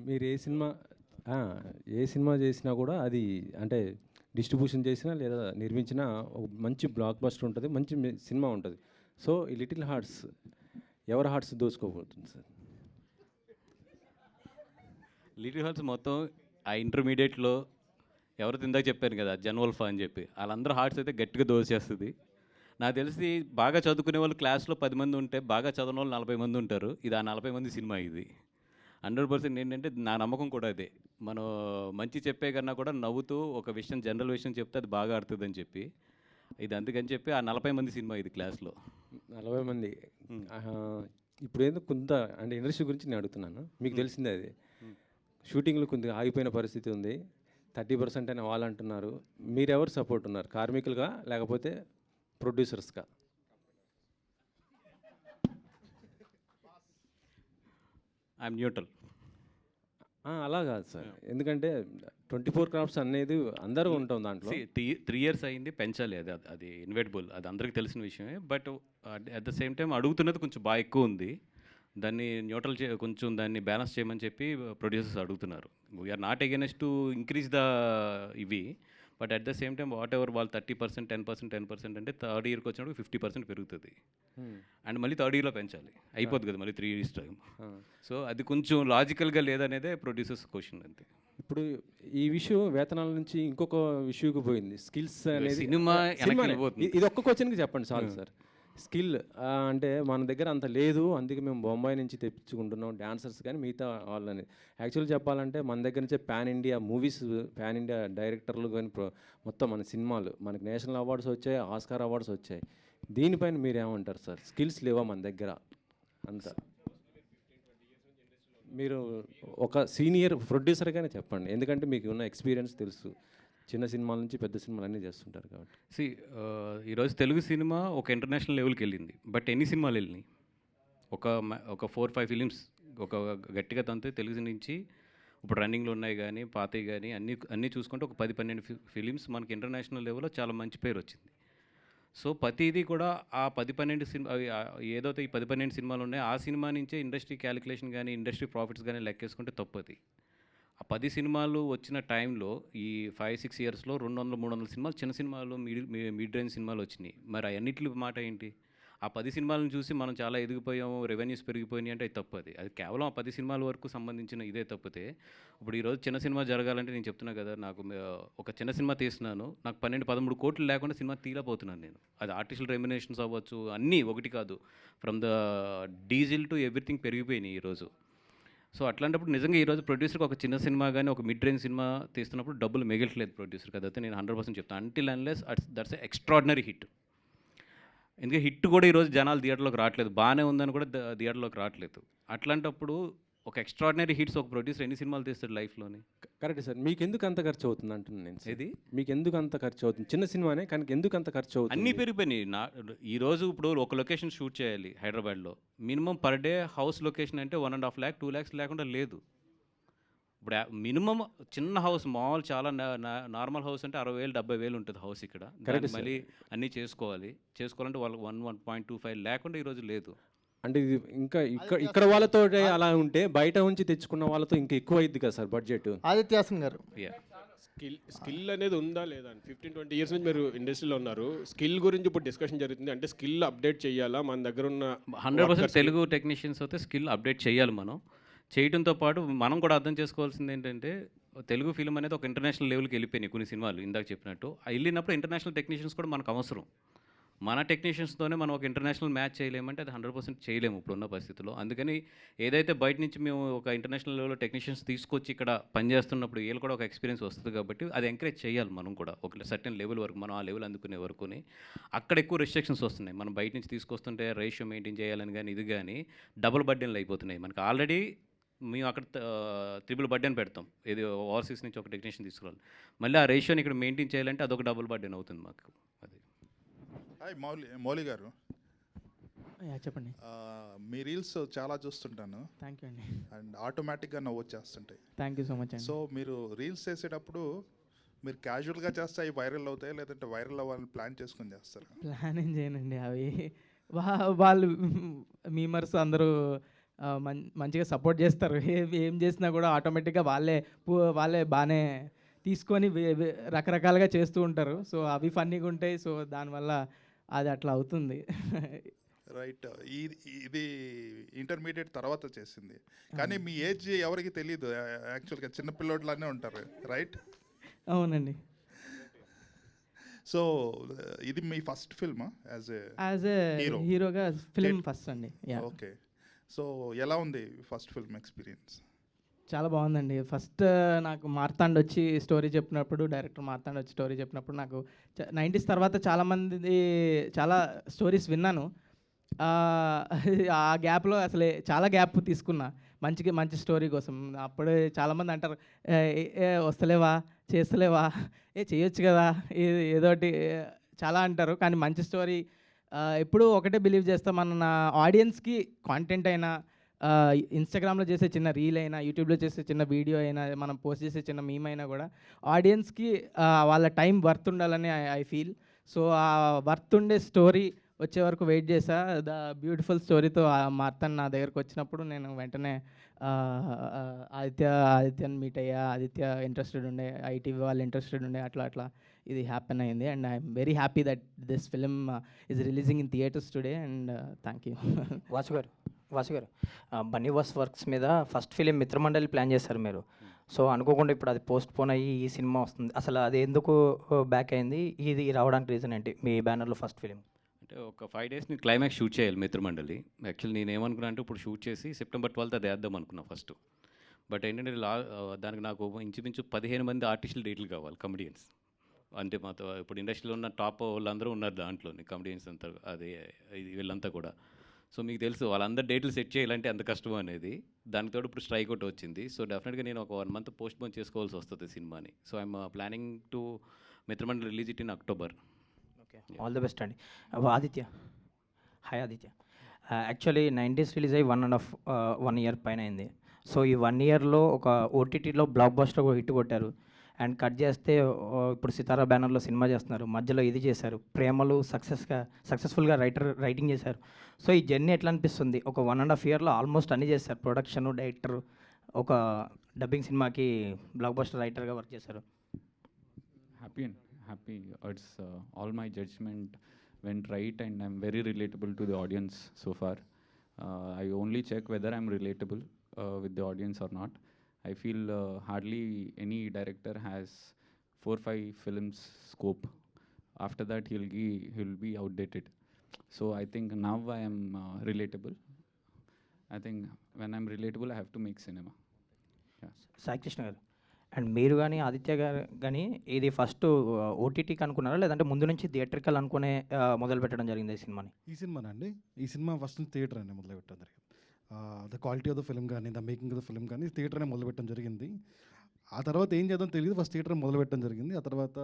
మీరు ఆ! ఏ సినిమా చేసినా కూడా అది అంటే డిస్ట్రిబ్యూషన్ చేసినా లేదా నిర్మించినా ఒక మంచి బ్లాక్ బస్టర్ ఉంటది. మంచి సినిమా ఉంటది. సో, ఈ 'లిటిల్ హార్ట్స్' ఎవరి హార్ట్స్ దోచుకోబోతుంది సార్? 'లిటిల్ హార్ట్స్' మొత్తం ఆ ఇంటర్మీడియట్‌లో ఎవరైతే ఇందాక చెప్పాను కదా! జన్వల్ఫా అని చెప్పి. ఆళ్ళందరూ హార్ట్స్ అయితే గట్టిగా దోచేస్తది. నాకు తెలిసి బాగా చదువుకునే వాళ్ళు క్లాస్‌లో 10 మంది ఉంటే, బాగా చదవనోళ్ళు 40 మంది ఉంటారు. ఇది ఆ 40 మంది సినిమా ఇది. 100% ఏంటంటే నా నమ్మకం కూడా అదే. మనం మంచి చెప్పే కన్నా కూడా నవ్వుతూ ఒక విషయం జనరల్ విషయం చెప్తే అది బాగా ఆడుతదని చెప్పి. ఇది అందుకని చెప్పి ఆ 40 మంది సినిమా ఇది క్లాస్‌లో. 40 మంది. హ్మ్. ఇప్పుడేందో కొంత అంటే ఇండస్ట్రీ గురించి నేను అడుగుతున్నాను. మీకు హ్మ్. తెలిసిందే అది. హ్మ్. షూటింగ్‌లు కొద్దిగా ఆగిపోయిన పరిస్థితి ఉంది. 30% అని వాళ్ళంటున్నారు. మీరెవరు సపోర్ట్ ఉన్నారు? కార్మికులుగా లేకపోతే ప్రొడ్యూసర్స్‌గా? I'm neutral. అలా కాదు సార్. ఎందుకంటే 24 క్రాఫ్ట్స్ అనేది అందరూ ఉంటాం దాంట్లో. 3 ఇయర్స్ అయింది పెంచాలి అది అది ఇన్వెటబుల్ అది అందరికీ తెలిసిన విషయమే. But at the same time అడుగుతున్నది కొంచెం బాగా ఎక్కువ ఉంది. దాన్ని న్యూట్రల్ కొంచెం దాన్ని బ్యాలెన్స్ చేయమని చెప్పి ప్రొడ్యూసర్స్ అడుగుతున్నారు. We're not against to increase the ఇవి. But at the same time whatever వాళ్ళు 30%, 10%, 10% అంటే థర్డ్ ఇయర్కి వచ్చినప్పుడు 50% పెరుగుతుంది. అండ్ మళ్ళీ థర్డ్ ఇయర్లో పెంచాలి. అయిపోద్ది కదా మళ్ళీ 3 ఇయర్స్ టైం. సో అది కొంచెం లాజికల్గా లేదనేదే ప్రొడ్యూసర్స్ క్వశ్చన్ అంతే. ఇప్పుడు ఈ విషయం వేతనాల నుంచి ఇంకొక విషయంకి పోయింది. స్కిల్స్ అనేది సినిమా సినిమానే. వెళ్ళిపోతుంది. ఇది ఒక్క క్వశ్చన్‌కి చెప్పండి చాలు సార్. స్కిల్ అంటే మన దగ్గర అంత లేదు. అందుకే మేము బొంబాయి నుంచి తెప్పించుకుంటున్నాం డాన్సర్స్ కానీ మిగతా వాళ్ళని. యాక్చువల్‌గా చెప్పాలంటే మన దగ్గర నుంచే pan India movies, pan India డైరెక్టర్లు కానీ మొత్తం మన సినిమాలు మనకి నేషనల్ అవార్డ్స్ వచ్చాయి, ఆస్కార్ అవార్డ్స్ వచ్చాయి. దీనిపైన మీరేమంటారు సార్? స్కిల్స్ లేవా మన దగ్గర అంతా? మీరు ఒక సీనియర్ ప్రొడ్యూసర్‌గానే చెప్పండి. ఎందుకంటే మీకు ఉన్న ఎక్స్‌పీరియన్స్ తెలుసు. చిన్న సినిమాల నుంచి పెద్ద సినిమాలు అన్నీ చేస్తుంటారు కాబట్టి. ఈరోజు తెలుగు సినిమా ఒక ఇంటర్నేషనల్ లెవెల్కి వెళ్ళింది. బట్ ఎన్ని సినిమాలు వెళ్ళినాయి? ఒక 4, 5 ఫిలిమ్స్ ఒక గట్టిగా తంతే తెలుగు నుంచి ఇప్పుడు రన్నింగ్లో ఉన్నాయి కానీ పాతవి కానీ అన్నీ అన్నీ చూసుకుంటే ఒక 10, 12 ఫిలిమ్స్ మనకి ఇంటర్నేషనల్ లెవెల్లో చాలా మంచి పేరు వచ్చింది. సో ప్రతిదీ కూడా ఆ 10, 12 సినిమా ఏదైతే ఈ 10, 12 సినిమాలు ఉన్నాయో ఆ సినిమా నుంచే ఇండస్ట్రీ క్యాలిక్యులేషన్ కానీ ఇండస్ట్రీ ప్రాఫిట్స్ కానీ లెక్కేసుకుంటే తప్పది. ఆ 10 సినిమాలు వచ్చిన టైంలో ఈ 5, 6 ఇయర్స్లో 200, 300 సినిమాలు చిన్న సినిమాలు మిడ్ రేంజ్ సినిమాలు వచ్చినాయి. మరి అన్నిటి మాట ఏంటి? ఆ 10 సినిమాలను చూసి మనం చాలా ఎదిగిపోయాము, రెవెన్యూస్ పెరిగిపోయినాయి అంటే అది తప్పది. అది కేవలం ఆ 10 సినిమాల వరకు సంబంధించిన ఇదే తప్పితే ఇప్పుడు ఈరోజు చిన్న సినిమా జరగాలంటే నేను చెప్తున్నా కదా, నాకు ఒక చిన్న సినిమా తీస్తున్నాను, నాకు 12, 13 కోట్లు లేకుండా సినిమా తీయలేకపోతున్నాను నేను. అది ఆర్టిఫిషియల్ రెమ్యునేషన్స్ అవ్వచ్చు, అన్నీ ఒకటి కాదు. From the diesel to everything పెరిగిపోయినాయి ఈరోజు. సో అట్లాంటప్పుడు నిజంగా ఈరోజు ప్రొడ్యూసర్కి ఒక చిన్న సినిమా కానీ ఒక మిడ్ రేంజ్ సినిమా తీస్తున్నప్పుడు డబ్బులు మిగలట్లేదు ప్రొడ్యూసర్కి. అదైతే నేను 100% చెప్తాను. Until unless that's extraordinary hit. ఎందుకంటే హిట్ కూడా ఈరోజు జనాలు థియేటర్లోకి రావట్లేదు. బాగానే ఉందని కూడా థియేటర్లోకి రావట్లేదు. అట్లాంటప్పుడు ఒక ఎక్స్ట్రాడినరీ హిట్స్ ఒక ప్రొడ్యూసర్ ఎన్ని సినిమాలు తీస్తాడు లైఫ్లోని? కరెక్టే సార్. మీకెందుకు అంత ఖర్చు అవుతుంది అంటున్నాను నేను సార్. ఇది మీకెందుకు అంత ఖర్చు అవుతుంది? చిన్న సినిమానే కానీ ఎందుకు అంత ఖర్చు అన్నీ అవుతుంది? పెరిగిపోయినాయి. ఈరోజు ఇప్పుడు ఒక లొకేషన్ షూట్ చేయాలి హైదరాబాద్లో. Minimum per day house location అంటే 1.5 lakh, 2 lakhs లేకుండా లేదు. ఇప్పుడు మినిమం చిన్న హౌస్ మామూలు చాలా నార్మల్ హౌస్ అంటే 60,000, 70,000 ఉంటుంది హౌస్ ఇక్కడ. దాన్ని మళ్ళీ అన్నీ చేసుకోవాలంటే వాళ్ళకి 1.25 లేకుండా ఈరోజు లేదు. అంటే ఇది ఇంకా ఇక్కడ వాళ్ళతో అలా ఉంటే బయట నుంచి తెచ్చుకున్న వాళ్ళతో ఇంకా ఎక్కువ అయింది కదా సార్ బడ్జెట్. ఆదిత్యాసన్ గారు, స్కిల్ అనేది ఉందా లేదా అని 15-20 ఇయర్స్ నుంచి మీరు ఇండస్ట్రీలో ఉన్నారు. స్కిల్ గురించి ఇప్పుడు డిస్కషన్ జరుగుతుంది. అంటే స్కిల్ అప్డేట్ చేయాలా మన దగ్గర ఉన్న 100% తెలుగు టెక్నీషియన్స్ అయితే స్కిల్ అప్డేట్ చేయాలి మనం. చేయడంతో పాటు మనం కూడా అర్థం చేసుకోవాల్సింది ఏంటంటే తెలుగు ఫిల్మ్ అనేది ఒక ఇంటర్నేషనల్ లెవెల్కి వెళ్ళిపోయినాయి కొన్ని సినిమాలు ఇందాక చెప్పినట్టు. వెళ్ళినప్పుడు ఇంటర్నేషనల్ టెక్నీషియన్స్ కూడా మనకు అవసరం. మన టెక్నీషియన్స్తోనే మనం ఒక ఇంటర్నేషనల్ మ్యాచ్ చేయలేమంటే అది 100% చేయలేము ఇప్పుడున్న పరిస్థితుల్లో. అందుకని ఏదైతే బయట నుంచి మేము ఒక ఇంటర్నేషనల్ లెవెల్లో టెక్నీషియన్స్ తీసుకొచ్చి ఇక్కడ పనిచేస్తున్నప్పుడు వీళ్ళు కూడా ఒక ఎక్స్పీరియన్స్ వస్తుంది కాబట్టి అది ఎంకరేజ్ చేయాలి మనం కూడా ఒక సర్టెన్ లెవెల్ వరకు, మనం ఆ లెవెల్ అందుకునే వరకుని. అక్కడ ఎక్కువ రెస్ట్రిక్షన్స్ వస్తున్నాయి. మనం బయట నుంచి తీసుకొస్తుంటే రేషియో మెయింటైన్ చేయాలని కానీ ఇది కానీ డబుల్ బర్డెన్లు అయిపోతున్నాయి మనకి. ఆల్రెడీ మేము అక్కడ త్రిబుల్ బర్డెన్ పెడతాం, ఇది ఓవర్సీస్ నుంచి ఒక టెక్నీషియన్ తీసుకురావాలి. మళ్ళీ ఆ రేషియోని ఇక్కడ మెయింటైన్ చేయాలంటే అదొక డబుల్ బర్డెన్ అవుతుంది మాకు. అది హాయ్ మౌలి గారు, చెప్పండి. మీ రీల్స్ చాలా చూస్తుంటాను. థ్యాంక్ యూ అండి. అండ్ ఆటోమేటిక్గా నవ్వు వచ్చేస్తుంటాయి. థ్యాంక్ యూ సో మచ్ అండి. సో మీరు రీల్స్ చేసేటప్పుడు మీరు క్యాజువల్గా చేస్తే అవి వైరల్ అవుతాయి, లేదంటే వైరల్ అవ్వాలని ప్లాన్ చేసుకొని చేస్తారా? ప్లాన్ ఏం చేయనండి. అవి వాళ్ళు మీమర్స్ అందరూ మంచిగా సపోర్ట్ చేస్తారు. ఏం చేసినా కూడా ఆటోమేటిక్గా వాళ్ళే బాగానే తీసుకొని రకరకాలుగా చేస్తూ ఉంటారు. సో అవి ఫన్నీగా ఉంటాయి. సో దానివల్ల అది అట్లా అవుతుంది. రైట్. ఇది ఇంటర్మీడియట్ తర్వాత చేసింది, కానీ మీ ఏజ్ ఎవరికి తెలియదు. యాక్చువల్గా చిన్నపిల్లోడ్లానే ఉంటారు, రైట్? అవునండి. సో ఇది మీ ఫస్ట్ ఫిల్మా యాజ్ ఏ హీరోగా ఫిల్మ్ ఫస్ట్ అండి. ఓకే. సో ఎలా ఉంది ఫస్ట్ ఫిల్మ్ ఎక్స్పీరియన్స్? చాలా బాగుందండి. ఫస్ట్ నాకు మార్తాండ్ వచ్చి స్టోరీ చెప్పినప్పుడు, డైరెక్టర్ మార్తాండ్ వచ్చి స్టోరీ చెప్పినప్పుడు నాకు 90s తర్వాత చాలా స్టోరీస్ విన్నాను. ఆ గ్యాప్లో అసలు చాలా గ్యాప్ తీసుకున్నా మంచి స్టోరీ కోసం. అప్పుడే చాలామంది అంటారు, వస్తలేవా, చేస్తలేవా, చేయొచ్చు కదా, ఏదోటి చాలా అంటారు. కానీ మంచి స్టోరీ ఎప్పుడూ ఒకటే బిలీవ్ చేస్తాం, మన ఆడియన్స్కి కాంటెంట్ అయినా, ఇన్స్టాగ్రామ్లో చేసే చిన్న రీల్ అయినా, యూట్యూబ్లో చేసే చిన్న వీడియో అయినా, మనం పోస్ట్ చేసే చిన్న మీమ్ అయినా కూడా ఆడియన్స్కి వాళ్ళ టైం వర్త్ ఉండాలని ఐ ఫీల్. సో ఆ వర్త్ ఉండే స్టోరీ వచ్చే వరకు వెయిట్ చేశా. ద బ్యూటిఫుల్ స్టోరీతో మార్తాండ్ నా దగ్గరకు వచ్చినప్పుడు నేను వెంటనే ఆదిత్యని మీట్ అయ్యా. ఆదిత్య ఇంట్రెస్టెడ్ ఉండే, ఐటీవీ వాళ్ళు ఇంట్రెస్టెడ్ ఉండే, అట్లా ఇది హ్యాపెన్ అయింది. And I'm very happy that this film is releasing in theatres today. And thank you. Vasu గారు బన్నీవాస్ వర్క్స్ మీద ఫస్ట్ ఫిలిం మిత్రమండలి ప్లాన్ చేశారు మీరు. సో అనుకోకుండా ఇప్పుడు అది పోస్ట్ పోన్ అయ్యి ఈ సినిమా వస్తుంది. అసలు అది ఎందుకు బ్యాక్ అయింది, ఇది రావడానికి రీజన్ ఏంటి మీ బ్యానర్లో ఫస్ట్ ఫిలిం? అంటే ఒక 5 days నేను క్లైమాక్స్ షూట్ చేయాలి మిత్రమండలి. యాక్చువల్లీ నేను ఏమనుకున్నా అంటే ఇప్పుడు షూట్ చేసి September 12th అది వేద్దాం అనుకున్నా ఫస్ట్. బట్ ఏంటంటే దానికి నాకు ఇంచుమించు 15 మంది ఆర్టిస్టులు డేట్లు కావాలి, కమెడియన్స్. అంటే మాతో ఇప్పుడు ఇండస్ట్రీలో ఉన్న టాప్ వాళ్ళందరూ ఉన్నారు దాంట్లోని, కమెడియన్స్ అంతా, అదే వీళ్ళంతా కూడా. సో మీకు తెలుసు వాళ్ళందరూ డేట్లు సెట్ చేయాలంటే ఎంత కష్టం అనేది. దానితో ఇప్పుడు స్ట్రైక్ అవుట్ వచ్చింది. సో డెఫినెట్గా నేను ఒక 1 month పోస్ట్ పోన్ చేసుకోవాల్సి వస్తుంది సినిమాని. So I'm planning to Mithramandali release it in October. Okay, all the best అండి. Aditya, hi Aditya. Actually 90s release అయ్యి 1 year పైన అయింది. సో ఈ 1 yearలో ఒక ఓటీటీలో బ్లాక్ బస్టర్ హిట్ కొట్టారు. అండ్ కట్ చేస్తే ఇప్పుడు సితారా బ్యానర్లో సినిమా చేస్తున్నారు, మధ్యలో ఇది చేశారు, ప్రేమలు సక్సెస్ఫుల్గా రైటింగ్ చేశారు. సో ఈ జర్నీ ఎట్లా అనిపిస్తుంది? ఒక 1.5 yearలో ఆల్మోస్ట్ అన్నీ చేశారు, ప్రొడక్షన్, డైరెక్టర్, ఒక డబ్బింగ్ సినిమాకి బ్లాక్ బస్టర్ రైటర్గా వర్క్ చేశారు. Happy. It's all my judgment went right and I'm very relatable to the audience so far. I only check whether I'm relatable with the audience or not. I feel hardly any director has 4-5 films scope. After that he'll be outdated. So I think now I am relatable. I think when I'm relatable I have to make cinema. Yeah. Sai Krishna గారు, and మీరు కానీ ఆదిత్య గారు కానీ ఇది first ఓటీటీకి అనుకున్నారా, లేదంటే ముందు నుంచి థియేటర్కల్ అనుకునే మొదలు పెట్టడం జరిగింది ఈ సినిమాని? ఈ సినిమానండి, ఈ సినిమా ఫస్ట్ థియేటర్ అండి మొదలు పెట్టడం జరిగింది. The quality of the film కానీ, the making of the film కానీ థియేటర్నే మొదలు పెట్టడం జరిగింది. ఆ తర్వాత ఏం చేద్దాం తెలియదు, ఫస్ట్ థియేటర్ మొదలు పెట్టడం జరిగింది. ఆ తర్వాత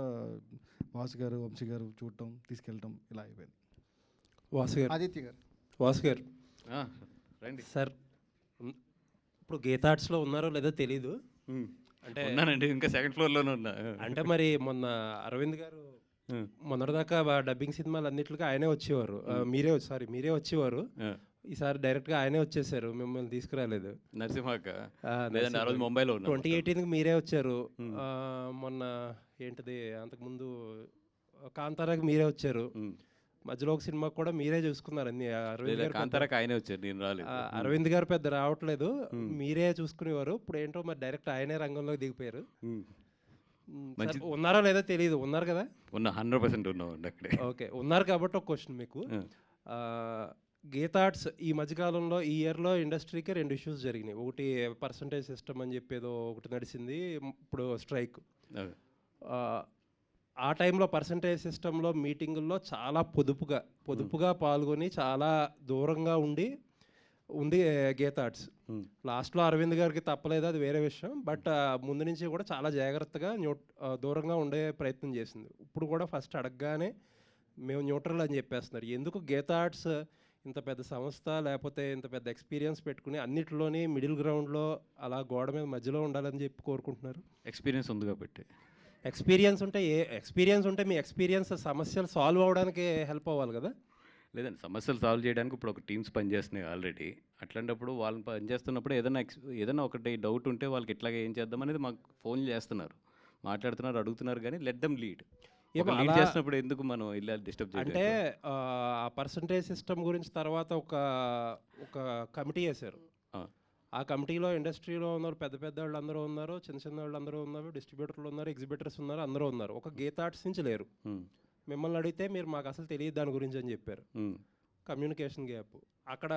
వాసు గారు, వంశీ గారు చూడటం, తీసుకెళ్ళటం, ఇలా అయిపోయింది. ఆదిత్య గారు, వాసు గారు రండి సార్. ఇప్పుడు గీతార్ట్స్లో ఉన్నారో లేదో తెలీదు, అంటే ఉన్నానండి, ఇంకా 2nd floorలోనే ఉన్నా. అంటే మరి మొన్న అరవింద్ గారు మొన్నటిదాకా డబ్బింగ్ సినిమాలు అన్నిటికీ ఆయనే వచ్చేవారు, మీరే వచ్చేవారు. ఈసారి డైరెక్ట్గా ఆయనే వచ్చేసారు, మిమ్మల్ని తీసుకురాలేదు. నరసింహక్క లేదండి, ఆ రోజు ముంబైలో ఉన్నా. 2018కి మీరే వచ్చారు. మొన్న ఏంటిది అంతకుముందు కాంతారాకి మీరే వచ్చారు. మధ్యలో ఒక సినిమా కూడా మీరే చూసుకున్నారు అన్ని. అరవింద్ గారు కాంతారాకి ఆయనే వచ్చారు, నేను రాలేదు. అరవింద్ గారు పెద్ద రావట్లేదు, మీరే చూసుకునేవారు. ఇప్పుడు ఏంటో మరి డైరెక్ట్ ఆయనే రంగంలోకి దిగిపోయారు. ఉన్నారో లేదో తెలియదు, ఉన్నారు కదా? ఉన్నా, 100% ఉన్నామండి అక్కడే. ఓకే, ఉన్నారు కాబట్టి ఒక క్వశ్చన్ మీకు. గీతార్ట్స్ ఈ మధ్యకాలంలో ఈ ఇయర్లో ఇండస్ట్రీకి 2 issues జరిగినాయి. ఒకటి పర్సంటేజ్ సిస్టమ్ అని చెప్పేదో ఒకటి నడిచింది, ఇప్పుడు స్ట్రైక్. ఆ టైంలో పర్సంటేజ్ సిస్టంలో మీటింగుల్లో చాలా పొదుపుగా పాల్గొని చాలా దూరంగా ఉంది గీతార్ట్స్. లాస్ట్లో అరవింద్ గారికి తప్పలేదు, అది వేరే విషయం. బట్ ముందు నుంచి కూడా చాలా జాగ్రత్తగా దూరంగా ఉండే ప్రయత్నం చేసింది. ఇప్పుడు కూడా ఫస్ట్ అడగగానే మేము న్యూట్రల్ అని చెప్పేస్తున్నారు. ఎందుకు గీతార్ట్స్ ఇంత పెద్ద సంస్థ, లేకపోతే ఇంత పెద్ద ఎక్స్పీరియన్స్ పెట్టుకుని అన్నిటిలోని మిడిల్ గ్రౌండ్లో అలా గోడ మీద మధ్యలో ఉండాలని చెప్పి కోరుకుంటున్నారు? ఎక్స్పీరియన్స్ ఉంది కాబట్టి. ఎక్స్పీరియన్స్ ఉంటే మీ ఎక్స్పీరియన్స్ సమస్యలు సాల్వ్ అవ్వడానికి హెల్ప్ అవ్వాలి కదా? లేదండి, సమస్యలు సాల్వ్ చేయడానికి ఇప్పుడు ఒక టీమ్స్ పనిచేస్తున్నాయి ఆల్రెడీ. అట్లాంటప్పుడు వాళ్ళు పనిచేస్తున్నప్పుడు ఏదైనా ఒకటి డౌట్ ఉంటే వాళ్ళకి ఇట్లాగే ఏం చేద్దాం అనేది మాకు ఫోన్ చేస్తున్నారు, మాట్లాడుతున్నారు, అడుగుతున్నారు. కానీ లెట్ దెమ్ లీడ్. లీడ్ చేసినప్పుడు ఎందుకు మనం ఇలా డిస్టర్బ్ చేయాలి? అంటే ఆ పర్సంటేజ్ సిస్టమ్ గురించి తర్వాత ఒక కమిటీ వేశారు. ఆ కమిటీలో ఇండస్ట్రీలో ఉన్నారు, పెద్ద పెద్ద వాళ్ళు అందరూ ఉన్నారు, చిన్న చిన్న వాళ్ళు అందరూ ఉన్నారు, డిస్ట్రిబ్యూటర్లు ఉన్నారు, ఎగ్జిబిటర్స్ ఉన్నారు, అందరూ ఉన్నారు. ఒక గీత ఆర్ట్స్ నుంచి లేరు. మిమ్మల్ని అడిగితే మీరు మాకు అసలు తెలియదు దాని గురించి అని చెప్పారు. Communication gap. అక్కడ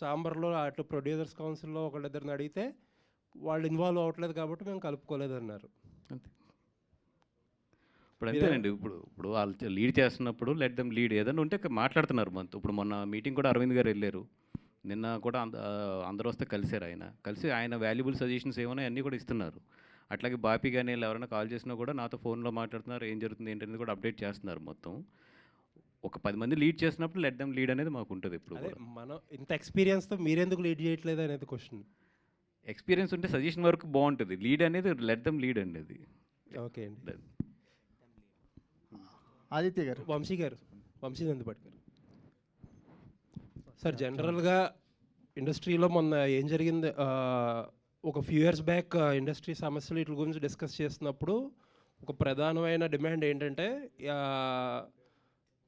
చాంబర్లో అటు ప్రొడ్యూసర్స్ కౌన్సిల్లో ఒకళ్ళిద్దరిని అడిగితే వాళ్ళు ఇన్వాల్వ్ అవ్వట్లేదు కాబట్టి మేము కలుపుకోలేదన్నారు. అంతే. ఇప్పుడు అంతేనండి. ఇప్పుడు వాళ్ళు లీడ్ చేస్తున్నప్పుడు లెట్ దెమ్ లీడ్. ఏదైనా ఉంటే మాట్లాడుతున్నారు మనతో. ఇప్పుడు మొన్న మీటింగ్ కూడా అరవింద్ గారు వెళ్ళారు, నిన్న కూడా అందరూ వస్తే కలిశారు. కలిసి ఆయన వాల్యుబుల్ సజెషన్స్ ఏమైనా అన్నీ కూడా ఇస్తున్నారు. అట్లాగే బాపీ కానీ ఎవరైనా కాల్ చేసినా కూడా నాతో ఫోన్లో మాట్లాడుతున్నారు, ఏం జరుగుతుంది ఏంటనేది కూడా అప్డేట్ చేస్తున్నారు. మొత్తం ఒక 10 మంది లీడ్ చేసినప్పుడు లెట్ దెమ్ లీడ్ అనేది మాకు ఉంటుంది. ఇప్పుడు మనం ఇంత ఎక్స్పీరియన్స్తో మీరెందుకు లీడ్ చేయట్లేదు అనేది క్వశ్చన్. ఎక్స్పీరియన్స్ ఉంటే సజెషన్ వరకు బాగుంటుంది, లీడ్ అనేది లెట్ దెమ్ లీడ్ అండి అది. ఓకే అండి. ఆదిత్య గారు. వంశీ నందిపాటి గారు. సార్, జనరల్గా ఇండస్ట్రీలో మొన్న ఏం జరిగింది, ఒక ఫ్యూ ఇయర్స్ బ్యాక్ ఇండస్ట్రీ సమస్యలు వీటి గురించి డిస్కస్ చేస్తున్నప్పుడు ఒక ప్రధానమైన డిమాండ్ ఏంటంటే,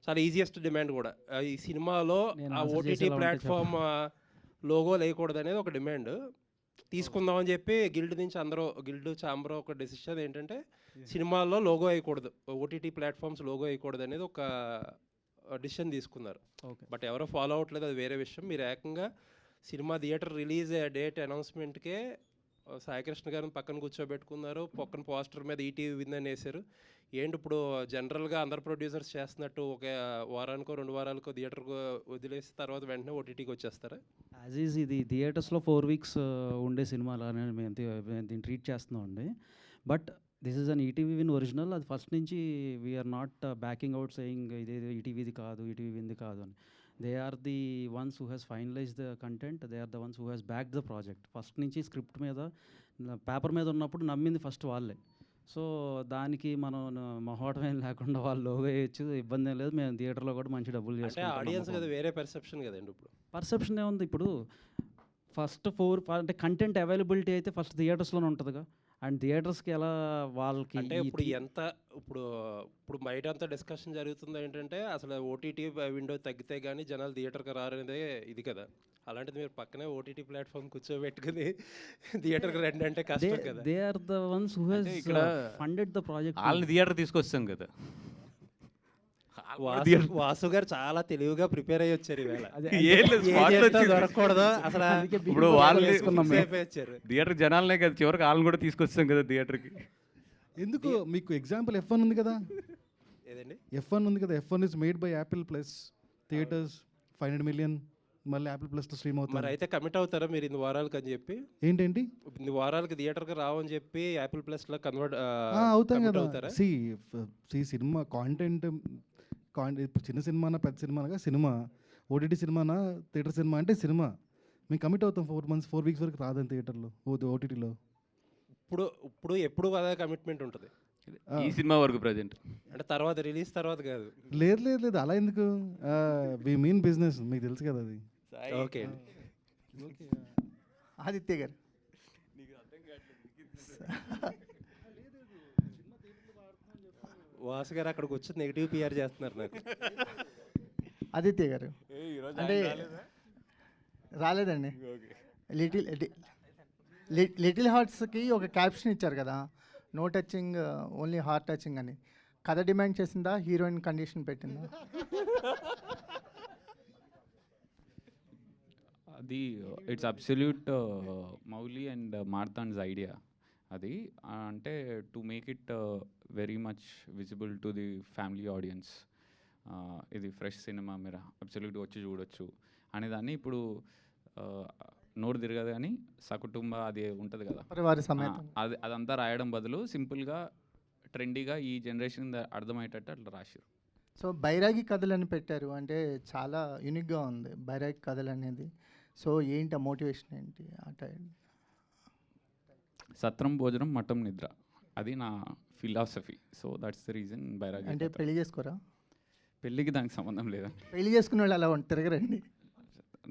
చాలా ఈజియెస్ట్ డిమాండ్ కూడా, ఈ సినిమాలో ఆ ఓటీటీ ప్లాట్ఫామ్ లోగో లేకూడదు అనేది ఒక డిమాండ్ తీసుకుందామని చెప్పి గిల్డ్ చాంబర్ ఒక డెసిషన్ ఏంటంటే సినిమాల్లో లోగో వేయకూడదు, ఓటీటీ ప్లాట్ఫామ్స్ లోగో వేయకూడదు అనేది ఒక డిసిషన్ తీసుకున్నారు. బట్ ఎవరో ఫాలో అవ్వట్లేదు, అది వేరే విషయం. మీరు ఏకంగా సినిమా థియేటర్ రిలీజ్ డేట్ అనౌన్స్మెంట్కే సాయికృష్ణ గారిని పక్కన కూర్చోబెట్టుకున్నారు, పక్కన పోస్టర్ మీద ఈటీవీ విందని వేశారు. ఏంటి ఇప్పుడు జనరల్గా అందరు ప్రొడ్యూసర్స్ చేస్తున్నట్టు ఒక వారానికో 2 వారాలకో థియేటర్కు వదిలేసి తర్వాత వెంటనే ఓటీటీకి వచ్చేస్తారా? యాజ్ ఈజ్ ఇది థియేటర్స్లో 4 వీక్స్ ఉండే సినిమాలు మేము దీన్ని ట్రీట్ చేస్తున్నాం అండి. But this is an ETV Win original. అది ఫస్ట్ నుంచి we're not backing out saying ఇది ఈటీవీది కాదు, ఈటీవీ వింది కాదు అని. They are the ones who has finalise the content, they are the ones who has back the project. First నుంచి స్క్రిప్ట్ మీద పేపర్ మీద ఉన్నప్పుడు నమ్మింది ఫస్ట్ వాళ్ళే. సో దానికి మనం మొహమాటం లేకుండా వాళ్ళు లోగో వేయచ్చు, ఇబ్బంది ఏం లేదు. మేము థియేటర్లో కూడా మంచి డబ్బులు చేసుకుంటాం. ఆడియన్స్ కదా వేరే పర్సెప్షన్ కదండి. ఇప్పుడు పర్సెప్షన్ ఏముంది, ఇప్పుడు ఫస్ట్ 4 అంటే కంటెంట్ అవైలబిలిటీ అయితే ఫస్ట్ థియేటర్స్లోనే ఉంటుందిగా. అండ్ థియేటర్స్కి ఎలా వాళ్ళకి అంటే ఇప్పుడు బయట అంతా డిస్కషన్ జరుగుతుంది ఏంటంటే అసలు ఓటీటీ విండో తగ్గితే కానీ జనాలు థియేటర్కి రారనేదే ఇది కదా. అలాంటిది మీరు పక్కనే ఓటీటీ ప్లాట్ఫామ్ కూర్చోబెట్టుకుని థియేటర్కి రండి అంటే కష్టం కదా. They are the ones who has funded the project. వాళ్ళని థియేటర్ తీసుకొస్తాం కదా. వాసు గారు చాలా తెలివిగా ప్రిపేర్ అయ్యి వచ్చారు ఈవేళ. దొరకకూడదు అసలు. ఇప్పుడు వాళ్ళు థియేటర్ జనాలనే కదా, చివరికి వాళ్ళని కూడా తీసుకొస్తాం కదా థియేటర్కి. ఎందుకు మీకు ఎగ్జాంపుల్ F1 ఉంది కదా. ఏదండి F1 ఉంది కదా. F1 is made by Apple plus theatres 500 million. మళ్ళీ యాపిల్ ప్లస్లో స్ట్రీమ్ అవుతుంది. మరి అయితే కమిట్ అవుతారా మీరు ఇన్ని వారాలకి అని చెప్పి? ఏంటంటి ఇన్ని వారాలకి థియేటర్కి రావని చెప్పి యాపిల్ ప్లస్లో కన్వర్ట్ అవుతాం కదా. సినిమా కాంటెంట్ ఇప్పుడు చిన్న సినిమానా పెద్ద సినిమానగా సినిమా, ఓటీటీ సినిమానా థియేటర్ సినిమా అంటే సినిమా. మేము కమిట్ అవుతాం 4 వీక్స్ వరకు రాదని థియేటర్లో ఓటీటీలో. ఇప్పుడు ఎప్పుడు అదే కమిట్మెంట్ ఉంటుంది ఈ సినిమా వరకు ప్రజెంట్. అంటే తర్వాత రిలీజ్ తర్వాత కాదు. లేదు అలా ఎందుకు, వి మీన్ బిజినెస్, మీకు తెలుసు కదా అది. ఓకే అండి. ఆదిత్య గారు. వాసు గారు అక్కడికి వచ్చి నెగిటివ్ పిఆర్ చేస్తున్నారు నాకు. ఆదిత్య గారు అంటే రాలేదండి. లిటిల్ హార్ట్స్కి ఒక క్యాప్షన్ ఇచ్చారు కదా, no touching only heart touching అని. కథ డిమాండ్ చేసిందా, హీరోయిన్ కండిషన్ పెట్టిందా? అది it's absolute Mouli and Marthand's idea అది. అంటే to make it very much visible to the family audience, ఇది ఫ్రెష్ సినిమా, మీరు అబ్సల్యూట్గా వచ్చి చూడొచ్చు అనేదాన్ని. ఇప్పుడు నోరు తిరగదు కానీ సకుటుంబ అది ఉంటుంది కదా, అదంతా రాయడం బదులు సింపుల్గా ట్రెండీగా ఈ జనరేషన్ అర్థమయ్యేటట్టు అట్లా రాశారు. సో బైరాగి కథలు అని పెట్టారు, అంటే చాలా యూనిక్గా ఉంది బైరాగి కథలు అనేది. సో ఏంటి ఆ మోటివేషన్ ఏంటి? సత్రం భోజనం మఠం నిద్ర, అది నా philosophy. So that's the reason బైరాగి. అంటే పెళ్లి చేసుకోరా? పెళ్ళికి దానికి సంబంధం లేదండి. పెళ్లి చేసుకునే వాళ్ళు అలా తిరగరండి.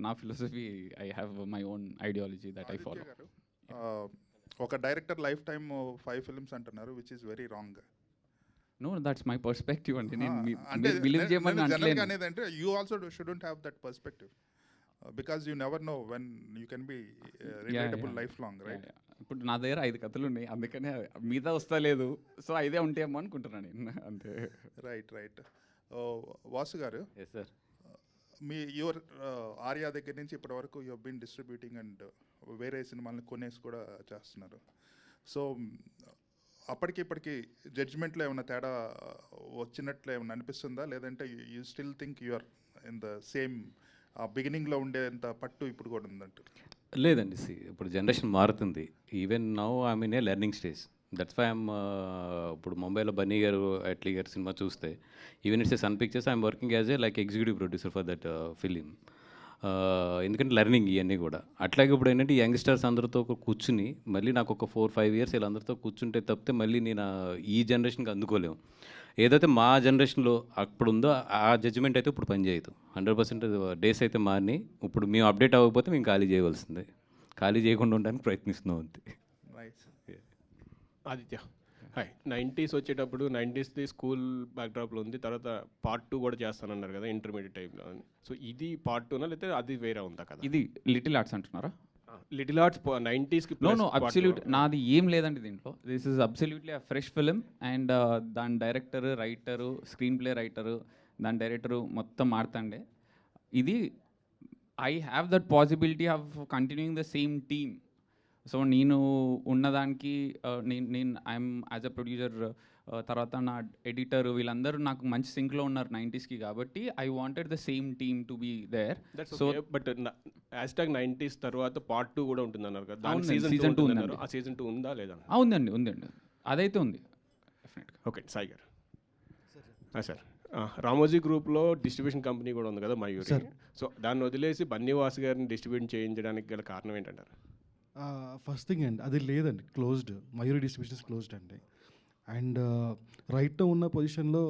నా philosophy, I have my own ideology that I follow. ఒక డైరెక్టర్ లైఫ్ టైమ్ 5 ఫిల్మ్స్ అంటున్నారు, which is very wrong. No, that's my perspective అండి. నేను అంటే బిలీవ్ చేయమని జనరల్గా అనేది అంటే you also shouldn't have that perspective because you never know when you can be relatable life long, right? ఇప్పుడు నా దగ్గర 5 కథలు ఉన్నాయి, అందుకనే మీద వస్తా లేదు. సో 5 ఉంటాయేమో అనుకుంటున్నాను నేను, అంతే. రైట్. వాసు గారు, ఎస్ సార్. మీ యువర్ ఆర్యా దగ్గర నుంచి ఇప్పటి వరకు యూ బీన్ డిస్ట్రిబ్యూటింగ్ అండ్ వేరే సినిమాలను కొనేసి కూడా చేస్తున్నారు. సో అప్పటికి ఇప్పటికి జడ్జ్మెంట్లో ఏమైనా తేడా వచ్చినట్లు ఏమైనా అనిపిస్తుందా, లేదంటే you still think you're in the same బిగినింగ్లో ఉండేంత పట్టు ఇప్పుడు కూడా ఉందంటారు? లేదండి, ఇప్పుడు జనరేషన్ మారుతుంది. Even now I mean a learning stage. That's why I'm ఇప్పుడు ముంబైలో బన్నీ గారు, అట్లీ గారు సినిమా చూస్తే, even it's a Sun Pictures, I'm working as a like executive producer for that film. ఎందుకంటే లెర్నింగ్ ఇవన్నీ కూడా. అట్లాగే ఇప్పుడు ఏంటంటే యంగ్స్టర్స్ అందరితో కూర్చుని మళ్ళీ నాకు ఒక 4-5 ఇయర్స్ వీళ్ళందరితో కూర్చుంటే తప్పితే మళ్ళీ నేను ఈ జనరేషన్కి అందుకోలేము. ఏదైతే మా జనరేషన్లో అప్పుడు ఉందో ఆ జడ్జిమెంట్ అయితే ఇప్పుడు పనిచేయదు. 100% డేస్ అయితే మారినాయి. ఇప్పుడు మేము అప్డేట్ అవ్వకపోతే మేము ఖాళీ చేయవలసిందే. ఖాళీ చేయకుండా ఉండడానికి ప్రయత్నిస్తున్నాం అంతే. ఆదిత్య, హాయ్. 90s వచ్చేటప్పుడు 90స్ది స్కూల్ బ్యాక్డ్రాప్లో ఉంది, తర్వాత పార్ట్ 2 కూడా చేస్తానన్నారు కదా ఇంటర్మీడియట్ టైంలో. సో ఇది పార్ట్ 2నా లేకపోతే అది వేరే ఉందా కదా? ఇది లిటిల్ ఆర్ట్స్ అంటున్నారా? లిటిల్ ఆర్ట్స్ 90స్కి. నో, అబ్సల్యూట్ నాది ఏం లేదండి దీంట్లో. This is absolutely a fresh film and దాని director, writer, screenplay writer, దాని డైరెక్టరు మొత్తం మారుతండే. ఇది I have that possibility of continuing the same team. So నేను ఉన్నదానికి నేను ఐఎమ్ యాజ్ అ ప్రొడ్యూసర్, తర్వాత నా ఎడిటర్, వీళ్ళందరూ నాకు మంచి సింక్లో ఉన్నారు 90స్కి. కాబట్టి I wanted the same team to be there. So but hashtag 90s తర్వాత పార్ట్ 2 కూడా ఉంటుంది అన్నారు కదా, దాని season సీజన్ 2 ఉందండి. ఆ సీజన్ 2 ఉందా లేదా? ఉందండి, అదైతే ఉంది డెఫినెట్గా. ఓకే, సాయి గారు. సార్, రామోజీ గ్రూప్లో డిస్ట్రిబ్యూషన్ కంపెనీ కూడా ఉంది కదా మయూరి. సో దాన్ని వదిలేసి బన్నీవాస్ గారిని డిస్ట్రిబ్యూట్ చేయించడానికి గల కారణం ఏంటంటారు? ఫస్ట్ థింగ్ అండి, అది లేదండి, క్లోజ్డ్. మయూరి డిస్ట్రిబ్యూషన్స్ క్లోజ్డ్ అండి. అండ్ రైట్ ఉన్న పొజిషన్లో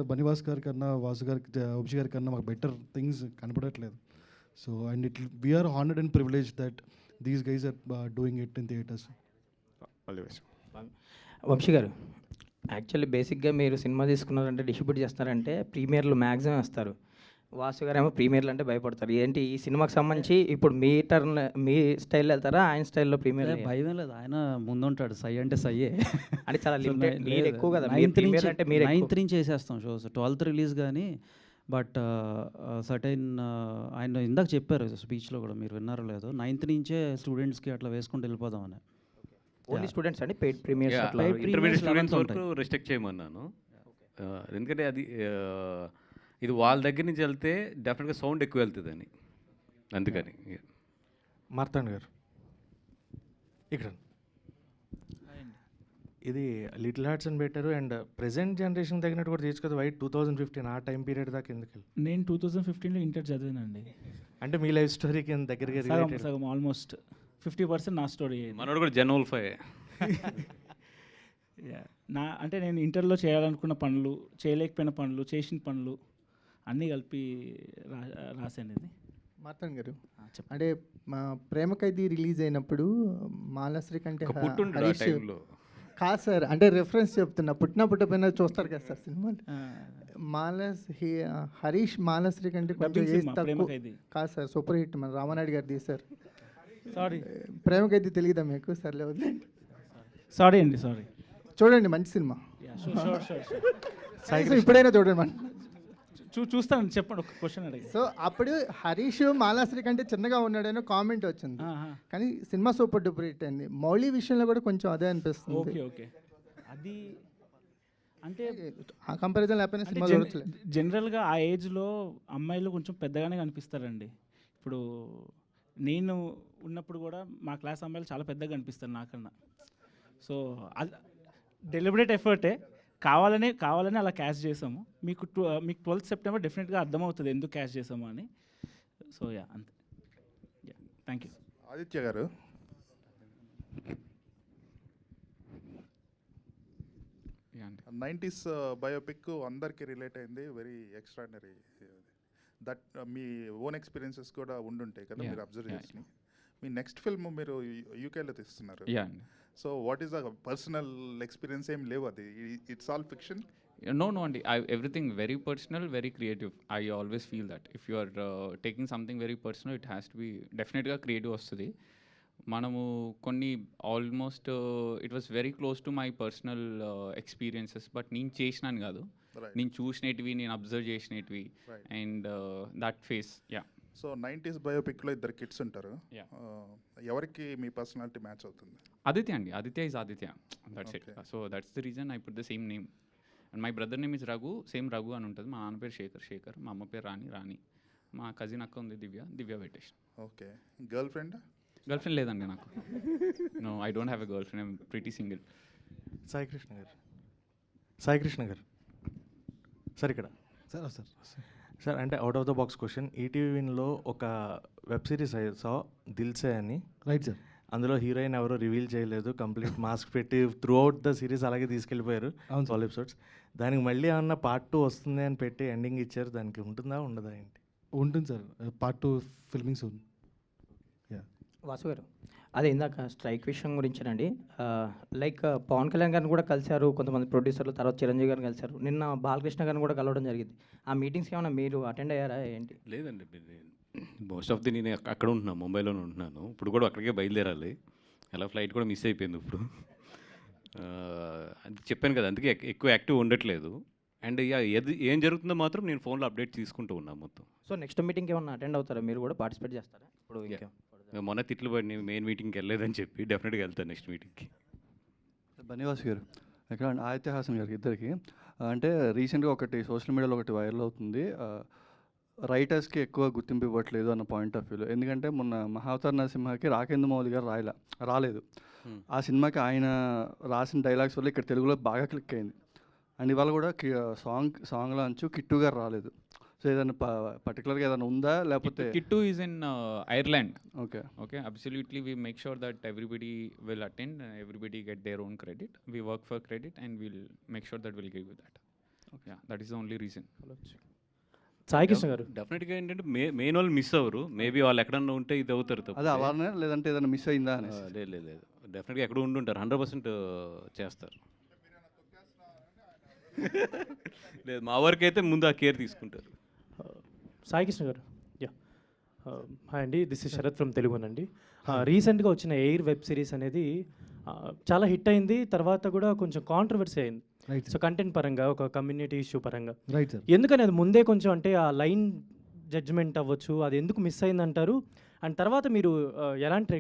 బన్నీవాస్ గారి కన్నా, వాసు గారికి, వంశీ గారి కన్నా మాకు బెటర్ థింగ్స్ కనపడట్లేదు. So and we're honoured and privilege that these guys are doing it in theatres. Vamsi garu, actually బేసిక్గా మీరు సినిమా తీసుకున్నారంటే, డిస్ట్రిబ్యూట్ చేస్తున్నారంటే ప్రీమియర్లు మ్యాక్సిమం వేస్తారు. వాసు గారు ఏమో ప్రీమియర్లు అంటే భయపడతారు. ఏంటి ఈ సినిమాకి సంబంధించి ఇప్పుడు మీ టర్న్, మీ స్టైల్లో వెళ్తారా, ఆయన స్టైల్లో ప్రీమియర్? భయం లేదు, ఆయన ముందుంటాడు. సై అంటే సయ్యే అంటే చాలా లిమిటెడ్, మీరు ఎక్కువ కదా. 9th నుంచి వేసేస్తాం షోస్. 12th రిలీజ్ కానీ. బట్ సర్టైన్ ఆయన ఇందాక చెప్పారు స్పీచ్లో కూడా, మీరు విన్నారో లేదో, 9th నుంచే స్టూడెంట్స్కి అట్లా వేసుకుంటూ వెళ్ళిపోదామని. ఓన్లీ స్టూడెంట్స్ అండి, పెయిడ్ ప్రీమియర్స్? ఇంటర్మీడియట్ స్టూడెంట్స్ వరకు రిస్ట్రిక్ట్ చేయమన్నాను. ఎందుకంటే అది ఇది వాళ్ళ దగ్గర నుంచి వెళ్తే డెఫినెట్గా సౌండ్ ఎక్కువ వెళ్తుందని, అందుకని. మార్తాండ్ గారు ఇక్కడ, ఇది లిటిల్ హార్ట్స్ అని పెట్టారు అండ్ ప్రెసెంట్ జనరేషన్ తగినట్టు కూడా తీసుకోదు. వైట్ 2015 ఆ టైం పీరియడ్ దాకా ఎందుకు వెళ్ళి? నేను 2015లో ఇంటర్ చదివానండి. అంటే మీ లైఫ్ స్టోరీకి దగ్గరగా సగం ఆల్మోస్ట్ 50% నా స్టోరీ. మనోడు కూడా జనవల్ఫై. అంటే నేను ఇంటర్లో చేయాలనుకున్న పనులు, చేయలేకపోయిన పనులు, చేసిన పనులు అన్నీ కలిపి రాశాను ఇది. మార్తాండ్ గారు, అంటే మా ప్రేమ ఖైదీ రిలీజ్ అయినప్పుడు మాలాశ్రీ కంటే హరీష్ కాదు సార్, అంటే రెఫరెన్స్ చెప్తున్నా, పుట్టిపోయినా చూస్తారు కదా సార్ సినిమా. హరీష్ మాలాశ్రీ కంటే కొంచెం ఏజ్ తక్కువ కాదు సార్, సూపర్ హిట్ మన రామానాయుడు గారు తీశారు. సారీ, ప్రేమ ఖైదీ తెలియదా మీకు? సర్లే వదిలేండి. సారీ అండి, సారీ. చూడండి, మంచి సినిమా. ఇప్పుడైనా చూడండి మన చూస్తాను. చెప్పండి, ఒక క్వశ్చన్ అడిగి. సో అప్పుడు హరీష్ మాలాశ్రీ కంటే చిన్నగా ఉన్నాడని కామెంట్ వచ్చింది, కానీ సినిమా సూపర్ డూపర్ హిట్ అయింది. మౌళి విషయంలో కూడా కొంచెం అదే అనిపిస్తుంది. ఓకే, అది అంటే ఆ కంపారిజన్ లేకపోయినా సినిమా చూడట్లేదు. జనరల్గా ఆ ఏజ్లో అమ్మాయిలు కొంచెం పెద్దగానే కనిపిస్తారండి. ఇప్పుడు నేను ఉన్నప్పుడు కూడా మా క్లాస్ అమ్మాయిలు చాలా పెద్దగా కనిపిస్తారు నాకన్నా. సో అది డెలిబరేట్ ఎఫర్టే, కావాలని అలా క్యాష్ చేసాము. మీకు 12th సెప్టెంబర్ డెఫినెట్గా అర్థమవుతుంది ఎందుకు క్యాష్ చేసాము అని. సో అంతే. Thank you. ఆదిత్య గారు, అండి 90s బయోపిక్ అందరికీ రిలేట్ అయింది, very extraordinary. That me own experiences కూడా ఉండుంటాయి కదా మీరు అబ్జర్వ్ చేసి. మీ నెక్స్ట్ ఫిల్మ్ మీరు యూకేలో తీస్తున్నారు. So what is the personal experience? ఏం లేవు, అది it's all fiction? No, Andy. Everything very personal, very creative. I always feel that if you are taking something very personal, it has to be definitely creative వస్తుంది. మనము కొన్ని almost it was very close to my personal experiences, but నేను చేసినాను కాదు, నేను చూసినవి, నేను observe చేసినవి, and that face. So 90s బయోపిక్లో ఇద్దరు కిడ్స్ ఉంటారు, ఎవరికి మీ పర్సనాలిటీ మ్యాచ్ అవుతుంది? ఆదిత్య అండి. Aditya is Aditya, that's it. So that's the reason I put the same name. And my brother name is Raghu, same Raghu అని ఉంటుంది. మా నాన్న పేరు శేఖర్, మా అమ్మ పేరు రాణి, మా కజిన్ అక్క ఉంది దివ్య పెట్టేసి. ఓకే. గర్ల్ ఫ్రెండ్ లేదండి నాకు. No, I don't have a girlfriend, I'm pretty single. Sai Krishna garu sir ఇక్కడ సార్ అంటే out of the box question. ETV విన్లో ఒక వెబ్ సిరీస్ సా దిల్సే అని, రైట్ సార్. అందులో హీరోయిన్ ఎవరో రివీల్ చేయలేదు, కంప్లీట్ మాస్క్ పెట్టి త్రూ అవుట్ ద సిరీస్ అలాగే తీసుకెళ్ళిపోయారు 12 ఎపిసోడ్స్. దానికి మళ్ళీ ఏమన్నా పార్ట్ 2 వస్తుంది అని పెట్టి ఎండింగ్ ఇచ్చారు, దానికి ఉంటుందా ఉండదా ఏంటి? ఉంటుంది సార్, పార్ట్ 2 ఫిల్మింగ్స్ ఉంది. వాసు గారు, అదే ఇందాక స్ట్రైక్ విషయం గురించేనండి. లైక్ పవన్ కళ్యాణ్ గారిని కూడా కలిశారు కొంతమంది ప్రొడ్యూసర్లు, తర్వాత చిరంజీవి గారిని కలిశారు, నిన్న బాలకృష్ణ గారిని కూడా కలవడం జరిగింది. ఆ మీటింగ్స్కి ఏమైనా మీరు అటెండ్ అయ్యారా ఏంటి? లేదండి, మోస్ట్ ఆఫ్ ది నేను అక్కడ ఉంటున్నాను, ముంబైలోనే ఉంటున్నాను. ఇప్పుడు కూడా అక్కడికే బయలుదేరాలి, అలా ఫ్లైట్ కూడా మిస్ అయిపోయింది ఇప్పుడు. అది చెప్పాను కదా, అందుకే ఎక్కువ యాక్టివ్ ఉండట్లేదు. అండ్ ఏం జరుగుతుందో మాత్రం నేను ఫోన్లో అప్డేట్ తీసుకుంటూ ఉన్నాను మొత్తం. సో నెక్స్ట్ మీటింగ్కి ఏమన్నా అటెండ్ అవుతారా, మీరు కూడా పార్టిసిపేట్ చేస్తారా? ఇప్పుడు మొన్న తిట్లు పడి మెయిన్ మీటింగ్కి వెళ్ళలేదని చెప్పి డెఫినెట్గా వెళ్తాను నెక్స్ట్ మీటింగ్కి. బనివాస్ గారు, ఎక్కడ ఆదిత్య హాసన్ గారికి ఇద్దరికి, అంటే రీసెంట్గా ఒకటి సోషల్ మీడియాలో ఒకటి వైరల్ అవుతుంది, రైటర్స్కి ఎక్కువ గుర్తింపు ఇవ్వట్లేదు అన్న పాయింట్ ఆఫ్ వ్యూలో. ఎందుకంటే మొన్న మహావతార్ నరసింహకి రాకేంద్ర మౌళి గారు రాలేదు. ఆ సినిమాకి ఆయన రాసిన డైలాగ్స్ వల్ల ఇక్కడ తెలుగులో బాగా క్లిక్ అయింది. అండ్ ఇవాళ కూడా సాంగ్లో అంచు కిట్టు గారు రాలేదు. సో ఏదైనా పర్టికులర్గా ఏదైనా ఉందా, లేకపోతే? Kittu is in Ireland. Okay. Absolutely we make sure that everybody will attend, everybody get their own credit. We work for credit and will make sure that will give you that. That is the only reason. Sai Krishna garu, డెఫినెట్గా ఏంటంటే main వాళ్ళు miss అవ్వరు, maybe వాళ్ళు ఎక్కడన్నా ఉంటే ఇది అవుతారు తప్ప. అదే అలానే, లేదంటే ఏదైనా మిస్ అయిందా అని? లేదు, డెఫినెట్గా ఎక్కడ ఉండుంటారు, 100% చేస్తారు. లేదు, మా వరకు అయితే ముందు ఆ కేర్ తీసుకుంటారు. సాయి కృష్ణ గారు, హాయ్ అండి, దిస్ ఇస్ శరత్ ఫ్రమ్ తెలుగునండి. రీసెంట్గా వచ్చిన ఎయిర్ వెబ్ సిరీస్ అనేది చాలా హిట్ అయింది, తర్వాత కూడా కొంచెం కాంట్రవర్సీ అయింది. సో కంటెంట్ పరంగా, ఒక కమ్యూనిటీ ఇష్యూ పరంగా, ఎందుకని అది ముందే కొంచెం అంటే ఆ లైన్ జడ్జ్మెంట్ అవ్వచ్చు, అది ఎందుకు మిస్ అయిందంటారు? అండ్ తర్వాత మీరు ఎలాంటి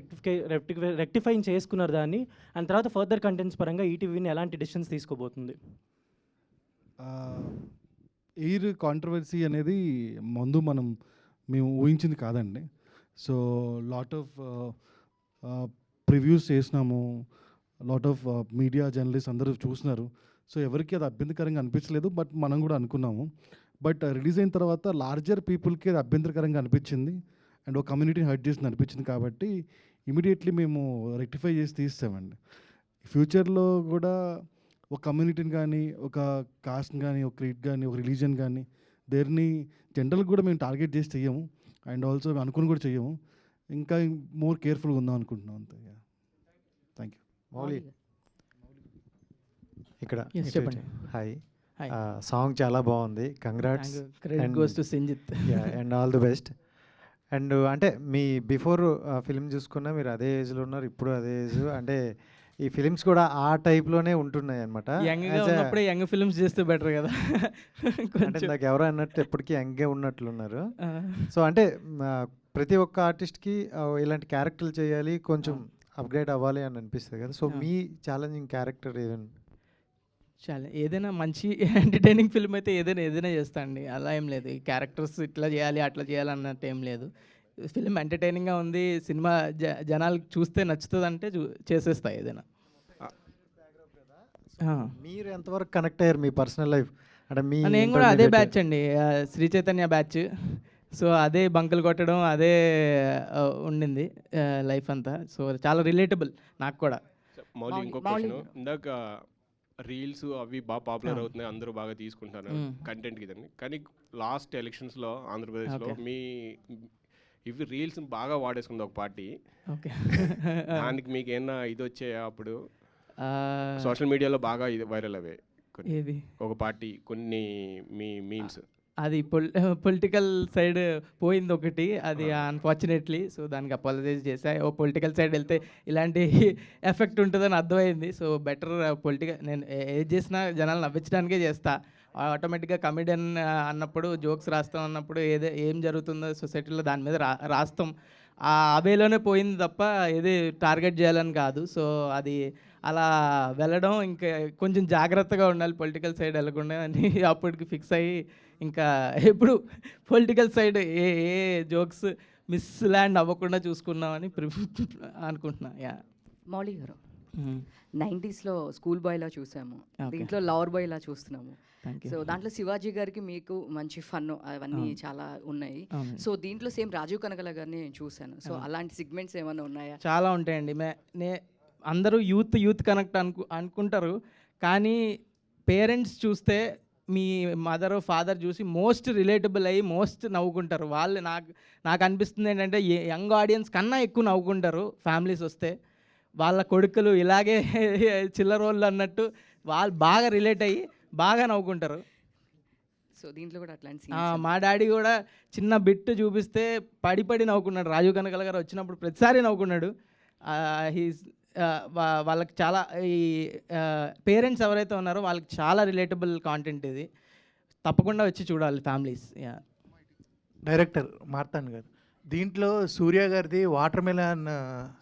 రెక్టిఫైన్ చేసుకున్నారు దాన్ని, అండ్ తర్వాత ఫర్దర్ కంటెంట్స్ పరంగా ఈటీవీని ఎలాంటి డెసిషన్స్ తీసుకోబోతుంది? ఎయిర్ కాంట్రవర్సీ అనేది ముందు మేము ఊహించింది కాదండి. సో లాట్ ఆఫ్ ప్రివ్యూస్ చేసినాము, లాట్ ఆఫ్ మీడియా జర్నలిస్ట్ అందరూ చూసినారు. సో ఎవరికి అది అభ్యంతరకరంగా అనిపించలేదు, బట్ మనం కూడా అనుకున్నాము. బట్ రిలీజ్ అయిన తర్వాత లార్జర్ పీపుల్కి అది అభ్యంతరకరంగా అనిపించింది, అండ్ ఒక కమ్యూనిటీని హర్ట్ చేసింది అనిపించింది. కాబట్టి ఇమీడియట్లీ మేము రెక్టిఫై చేసి తీస్తామండి. ఫ్యూచర్లో కూడా ఒక కమ్యూనిటీని కానీ, ఒక కాస్ట్ని కానీ, ఒక క్రీడ్ కానీ, ఒక రిలీజన్ కానీ, దేన్ని జనరల్గా కూడా మేము టార్గెట్ చేసి చెయ్యము, అండ్ ఆల్సో అనుకుని కూడా చెయ్యము. ఇంకా మోర్ కేర్ఫుల్గా ఉందాం అనుకుంటున్నాం అంతే. Thank you. మౌలి ఇక్కడ చెప్పండి. హాయ్, సాంగ్ చాలా బాగుంది, congrats. Credit goes to Sinjith. And all the best. And అంటే మీ బిఫోర్ ఫిల్మ్ చూసుకున్నా మీరు అదే ఏజ్లో ఉన్నారు, ఇప్పుడు అదే ఏజ్. అంటే ఈ ఫిలిమ్స్ కూడా ఆ టైప్లోనే ఉంటున్నాయి అనమాట. యంగ్గా యంగ్ ఫిల్మ్స్ చేస్తే బెటర్ కదా. అంటే నాకు ఎవరో అన్నట్టు ఎప్పటికీ యంగ్గా ఉన్నట్లున్నారు. సో అంటే ప్రతి ఒక్క ఆర్టిస్ట్కి ఇలాంటి క్యారెక్టర్లు చేయాలి, కొంచెం అప్గ్రేడ్ అవ్వాలి అని అనిపిస్తుంది కదా. సో మీ ఛాలెంజింగ్ క్యారెక్టర్ ఏదైనా మంచి ఎంటర్టైనింగ్ ఫిల్మ్ అయితే ఏదైనా చేస్తా అండి, అలా ఏం లేదు. ఈ క్యారెక్టర్స్ ఇట్లా చేయాలి అట్లా చేయాలి అన్నట్టు ఏం లేదు. ఫిల్మ్ ఎంటర్టైనింగ్గా ఉంది, సినిమా జనాలకు చూస్తే నచ్చుతుంది అంటే చేసేస్తా ఏదైనా. మీరు ఎంతవరకు కనెక్ట్ అయ్యారు మీ పర్సనల్ లైఫ్? అంటే నేను కూడా అదే బ్యాచ్ అండి, శ్రీ చైతన్య బ్యాచ్. సో అదే బంకులు కొట్టడం అదే ఉండింది లైఫ్ అంతా. సో చాలా రిలేటబుల్ నాకు కూడా. మౌలి, ఇంకో క్వశ్చన్. ఇందాక రీల్స్ అవి బాగా పాపులర్ అవుతున్నాయి, అందరూ బాగా తీసుకుంటున్నారు కంటెంట్కి ఇదని. కానీ లాస్ట్ ఎలక్షన్స్లో ఆంధ్రప్రదేశ్లో ఇవి రీల్స్ బాగా వాడేసుకుంది ఒక పార్టీ. దానికి మీకు ఏమన్నా ఇది వచ్చాయా అప్పుడు? సోషల్ మీడియాలో బాగా ఇది వైరల్ అవే ఒక పార్టీ కొన్ని మీమ్స్. అది పొలిటికల్ సైడ్ పోయింది ఒకటి, అది అన్ఫార్చునేట్లీ. సో దానికి అపాలజైజ్ చేశా. ఓ పొలిటికల్ సైడ్ వెళ్తే ఇలాంటి ఎఫెక్ట్ ఉంటుందని అర్థమైంది. సో బెటర్ నేను ఏది చేసినా జనాలు నవ్వించడానికే చేస్తా. ఆటోమేటిక్గా కమెడియన్ అన్నప్పుడు జోక్స్ రాస్తాం అన్నప్పుడు ఏం జరుగుతుందో సొసైటీలో దాని మీద రాస్తాం. ఆ వేలోనే పోయింది తప్ప ఏది టార్గెట్ చేయాలని కాదు. సో అది అలా వెళ్ళడం ఇంకా కొంచెం జాగ్రత్తగా ఉండాలి పొలిటికల్ సైడ్ వెళ్ళకుండా అని అప్పటికి ఫిక్స్ అయ్యి ఇంకా ఎప్పుడు పొలిటికల్ సైడ్ ఏ జోక్స్ మిస్ ల్యాండ్ అవ్వకుండా చూసుకున్నామని అనుకుంటున్నా. మౌలి గారు 90స్లో స్కూల్ బాయ్లా చూసాము, దీంట్లో లవర్ బాయ్లా చూస్తున్నాము. సో దాంట్లో శివాజీ గారికి మీకు మంచి ఫన్ అవన్నీ చాలా ఉన్నాయి. సో దీంట్లో సేమ్ రాజీవ్ కనకల గారిని చూశాను. సో అలాంటి సిగ్మెంట్స్ ఏమైనా ఉన్నాయా? చాలా ఉంటాయండి. అందరూ యూత్ కనెక్ట్ అనుకుంటారు, కానీ పేరెంట్స్ చూస్తే మీ మదర్ ఫాదర్ చూసి మోస్ట్ రిలేటబుల్ అయ్యి మోస్ట్ నవ్వుకుంటారు. వాళ్ళు నాకు అనిపిస్తుంది ఏంటంటే యంగ్ ఆడియన్స్ కన్నా ఎక్కువ నవ్వుకుంటారు ఫ్యామిలీస్ వస్తే. వాళ్ళ కొడుకులు ఇలాగే చిల్లరోళ్ళు అన్నట్టు వాళ్ళు బాగా రిలేట్ అయ్యి బాగా నవ్వుకుంటారు. సో దీంట్లో కూడా అట్లాంటి మా డాడీ కూడా చిన్న బిట్ చూపిస్తే పడి నవ్వుకున్నాడు. రాజీవ్ కనకల గారు వచ్చినప్పుడు ప్రతిసారి నవ్వుకున్నాడు. వాళ్ళకి చాలా ఈ పేరెంట్స్ ఎవరైతే ఉన్నారో వాళ్ళకి చాలా రిలేటబుల్ కాంటెంట్ ఇది. తప్పకుండా వచ్చి చూడాలి ఫ్యామిలీస్. డైరెక్టర్ మార్తాండ్ గారు, దీంట్లో సూర్య గారిది వాటర్ మెలన్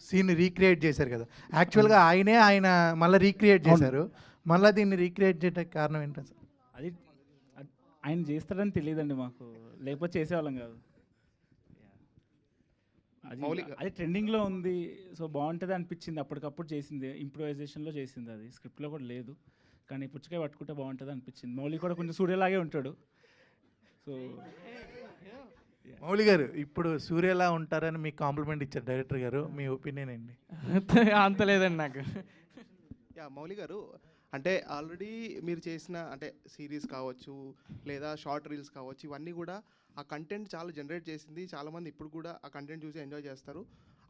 సీన్ రీక్రియేట్ చేశారు కదా, యాక్చువల్గా ఆయన మళ్ళీ రీక్రియేట్ చేశారు. మళ్ళీ దీన్ని రీక్రియేట్ చేయడానికి కారణం ఏంటో సార్? అది ఆయన చేస్తారని తెలియదండి మాకు, లేకపోతే చేసేవాళ్ళం కాదు. అది ట్రెండింగ్లో ఉంది, సో బాగుంటుంది అనిపించింది, అప్పటికప్పుడు చేసింది, ఇంప్రూవైజేషన్లో చేసింది. అది స్క్రిప్ట్లో కూడా లేదు, కానీ పుచ్చకాయ పట్టుకుంటే బాగుంటుంది అనిపించింది. మౌలి కూడా కొంచెం సూర్యలాగే ఉంటాడు. సో మౌలి గారు ఇప్పుడు సూర్యలా ఉంటారని మీకు కాంప్లిమెంట్ ఇచ్చారు డైరెక్టర్ గారు, మీ ఒపీనియన్ ఏంటి? అంత లేదండి నాకు. మౌలి గారు, అంటే ఆల్రెడీ మీరు చేసిన అంటే సిరీస్ కావచ్చు లేదా షార్ట్ రీల్స్ కావచ్చు, ఇవన్నీ కూడా ఆ కంటెంట్ చాలా జనరేట్ చేసింది. చాలామంది ఇప్పుడు కూడా ఆ కంటెంట్ చూసి ఎంజాయ్ చేస్తారు.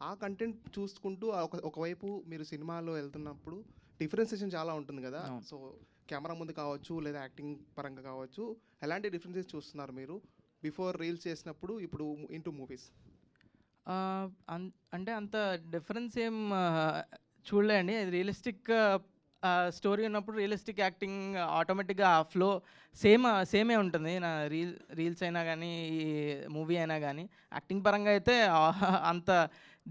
ఆ కంటెంట్ చూసుకుంటూ ఒకవైపు మీరు సినిమాలో వెళ్తున్నప్పుడు డిఫరెన్సియేషన్ చాలా ఉంటుంది కదా. సో కెమెరా ముందు కావచ్చు లేదా యాక్టింగ్ పరంగా కావచ్చు, ఎలాంటి డిఫరెన్సెస్ చూస్తున్నారు మీరు బిఫోర్ రీల్స్ చేసినప్పుడు ఇప్పుడు ఇంటూ మూవీస్? అంటే అంత డిఫరెన్స్ ఏం చూడలేండి. అది రియలిస్టిక్ స్టోరీ ఉన్నప్పుడు రియలిస్టిక్ యాక్టింగ్ ఆటోమేటిక్గా ఆ ఫ్లో సేమే ఉంటుంది. నా రీల్స్ అయినా కానీ ఈ మూవీ అయినా కానీ యాక్టింగ్ పరంగా అయితే అంత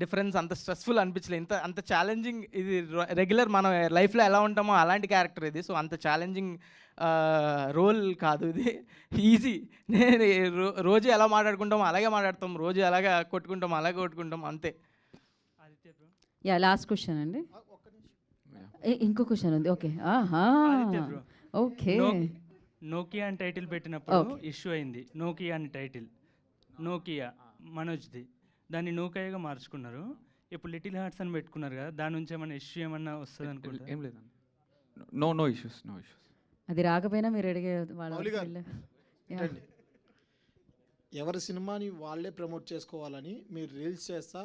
డిఫరెన్స్ అంత స్ట్రెస్ఫుల్ అనిపించలేదు. అంత ఛాలెంజింగ్ ఇది రెగ్యులర్ మనం లైఫ్లో ఎలా ఉంటామో అలాంటి క్యారెక్టర్ ఇది. సో అంత ఛాలెంజింగ్ రోల్ కాదు ఇది, ఈజీ. నేను రోజు ఎలా మాట్లాడుకుంటామో అలాగే మాట్లాడతాం, రోజు ఎలాగ కొట్టుకుంటాం అలాగే కొట్టుకుంటాం, అంతే. లాస్ట్ క్వశ్చన్ అండి, ఇంకో క్వశ్చన్ ఉంది. Okay okay. నోకియా అని టైటిల్ పెట్టినప్పుడు ఇష్యూ అయింది. నోకియా అని టైటిల్, నోకియా మనోజ్ది, దాన్ని నోకియాగా మార్చుకున్నారు. ఇప్పుడు లిటిల్ హార్ట్స్ అని పెట్టుకున్నారు కదా, దాని నుంచి ఏమన్నా ఇష్యూ ఏమన్నా వస్తుంది అనుకుంటా? ఏం లేదండి, నో ఇష్యూస్. అది రాకపోయినా మీరు అడిగే ఎవరి సినిమాని వాళ్ళే ప్రమోట్ చేసుకోవాలని మీరు రీల్స్ చేస్తా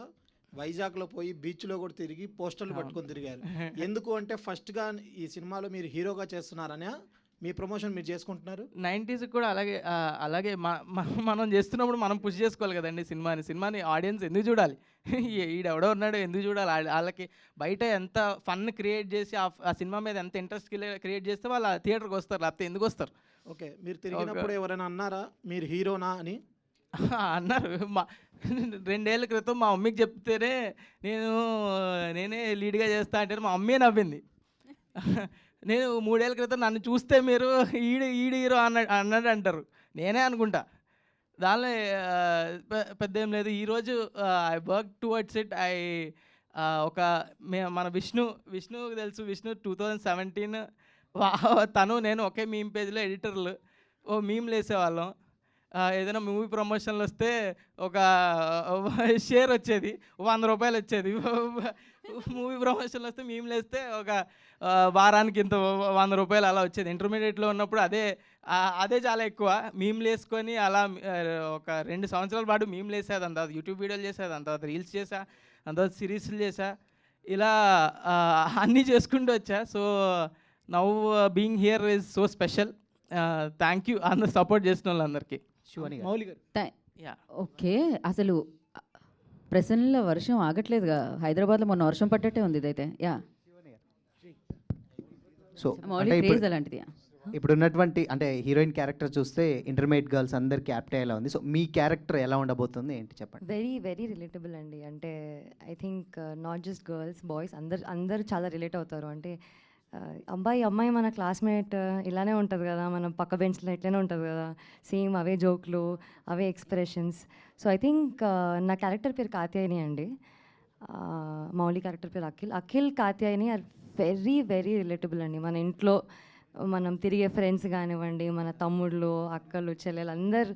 వైజాగ్లో పోయి బీచ్లో కూడా తిరిగి పోస్టర్లు పట్టుకొని తిరిగారు. ఎందుకు అంటే ఫస్ట్గా ఈ సినిమాలో మీరు హీరోగా చేస్తున్నారనే మీ ప్రమోషన్ మీరు చేసుకుంటున్నారు. 90s కూడా అలాగే మనం చేస్తున్నప్పుడు మనం పుష్ చేసుకోవాలి కదండి సినిమాని ఆడియన్స్ ఎందుకు చూడాలి? ఈడెవడో ఉన్నాడు ఎందుకు చూడాలి? వాళ్ళకి బయట ఎంత ఫన్ క్రియేట్ చేసి ఆ సినిమా మీద ఎంత ఇంట్రెస్ట్ క్రియేట్ చేస్తే వాళ్ళు థియేటర్కి వస్తారు, లేకపోతే ఎందుకు వస్తారు? ఓకే, మీరు తిరిగినప్పుడు ఎవరైనా అన్నారా మీరు హీరోనా అని? అన్నారు. 2 ఏళ్ల క్రితం మా మమ్మీకి చెప్తేనే నేనే లీడ్గా చేస్తా అంటే మా మమ్మీ నవ్వింది. నేను 3 ఏళ్ల క్రితం నన్ను చూస్తే మీరు ఈడు హీరో అన్నాడు అంటారు, నేనే అనుకుంటా. దానిలో పెద్ద ఏం లేదు. ఈరోజు ఐ వర్క్ టువర్డ్స్ ఇట్. మన విష్ణుకి తెలుసు, విష్ణు 2017 తను నేను ఒకే మీమ్ పేజ్లో ఎడిటర్లు మీమ్లు వేసేవాళ్ళం. ఏదైనా మూవీ ప్రమోషన్లు వస్తే ఒక షేర్ వచ్చేది, 100 రూపాయలు వచ్చేది. మూవీ ప్రమోషన్లు వస్తే మీమ్లు వేస్తే ఒక వారానికి ఇంత 100 రూపాయలు అలా వచ్చేది. ఇంటర్మీడియట్లో ఉన్నప్పుడు అదే చాలా ఎక్కువ. మీమ్లు వేసుకొని అలా ఒక 2 సంవత్సరాల పాటు మీమ్లు వేసేది, దాని తర్వాత యూట్యూబ్ వీడియోలు చేసేది, దాని తర్వాత రీల్స్ చేసా, దాని తర్వాత సిరీస్లు చేసా, ఇలా అన్నీ చేసుకుంటూ వచ్చా. So now being here is so special. Thank you అందరు సపోర్ట్ చేసిన వాళ్ళందరికీ. మౌలి గారు. ఓకే, అసలు ప్రసన్నలో వర్షం ఆగట్లేదుగా. హైదరాబాద్లో మొన్న వర్షం పడ్డట్టే ఉంది ఇదైతే. యా, సో మౌలి క్రేజ్ అలాంటిది. ఇప్పుడు ఉన్నటువంటి అంటే హీరోయిన్ క్యారెక్టర్ చూస్తే ఇంటర్మీడియట్ గర్ల్స్ అందరికి యాప్ట్ అయ్యేలా ఉంది. సో మీ క్యారెక్టర్ ఎలా ఉండబోతుంది ఏంటి చెప్పండి. వెరీ వెరీ రిలేటబుల్ అండి. అంటే I think not just girls, boys అందరు చాలా రిలేట్ అవుతారు. అంటే అమ్మాయి మన క్లాస్మేట్ ఇలానే ఉంటుంది కదా, మన పక్క బెంచ్లో ఇట్లానే ఉంటుంది కదా, సేమ్ అవే జోక్లు, అవే ఎక్స్ప్రెషన్స్. సో ఐ థింక్ నా క్యారెక్టర్ పేరు కాత్యాయని అండి, మౌలి క్యారెక్టర్ పేరు Akhil Katyayani are very very relatable అండి. మన ఇంట్లో మనం తిరిగే ఫ్రెండ్స్ కానివ్వండి, మన తమ్ముళ్ళు, అక్కలు, చెల్లెలు అందరు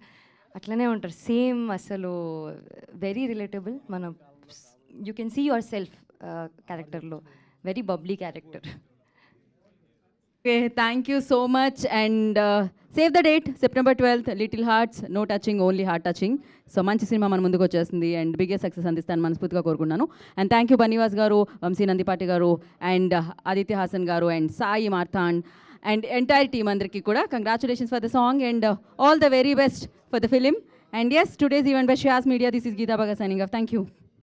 అట్లనే ఉంటారు, సేమ్. అసలు వెరీ రిలేటబుల్. మనం you can see yourself క్యారెక్టర్లో. Very bubbly character. Okay, thank you so much, and save the date, September 12th, Little Hearts, no touching, only heart touching. So మంచి సినిమా మన ముందుకు వచ్చేసింది and biggest success అందిస్తాను మనస్ఫూర్తిగా కోరుకున్నాను. And thank you Bunny Vas గారు, వంశీ నందిపాటి గారు, and Aditya Hasan garu, and Sai Marthand, and entire team అందరికీ కూడా congratulations for the song and all the very best for the film. And yes, today's event by Shyas Media, this is Geeta Bhagat signing off. Thank you.